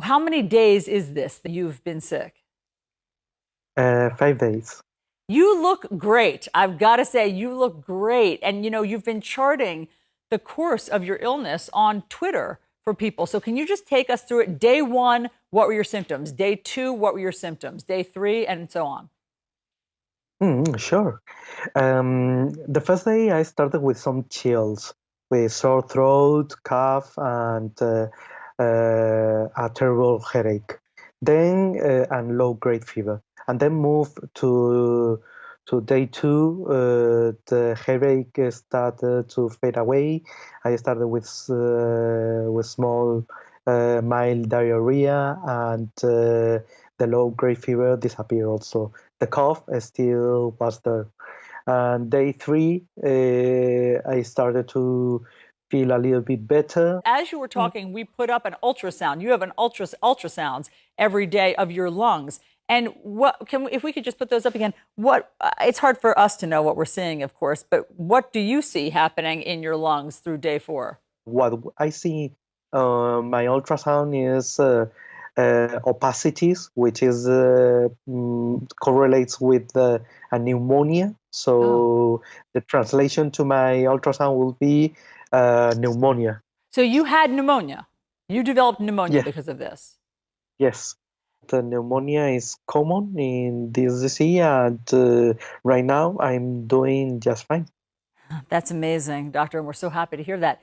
how many days is this that you've been sick? 5 days. You look great. I've got to say, you look great. And you've been charting the course of your illness on Twitter for people. So can you just take us through it? Day one, what were your symptoms? Day two, what were your symptoms? Day three, and so on. Sure. The first day I started with some chills, with sore throat, cough, and a terrible headache. Then and low-grade fever, and then moved to day two. The headache started to fade away. I started with small, mild diarrhea, and the low-grade fever disappeared also. The cough still was there. And day three, I started to feel a little bit better. As you were talking, we put up an ultrasound. You have an ultrasounds every day of your lungs. And if we could just put those up again, it's hard for us to know what we're seeing, of course, but what do you see happening in your lungs through day four? What I see, my ultrasound is opacities, which is correlates with a pneumonia. Oh, So the translation to my ultrasound will be pneumonia. so you had pneumonia. You developed pneumonia Yeah, because of this. yes. The pneumonia is common in this disease, and right now I'm doing just fine. That's amazing, doctor, and we're so happy to hear that.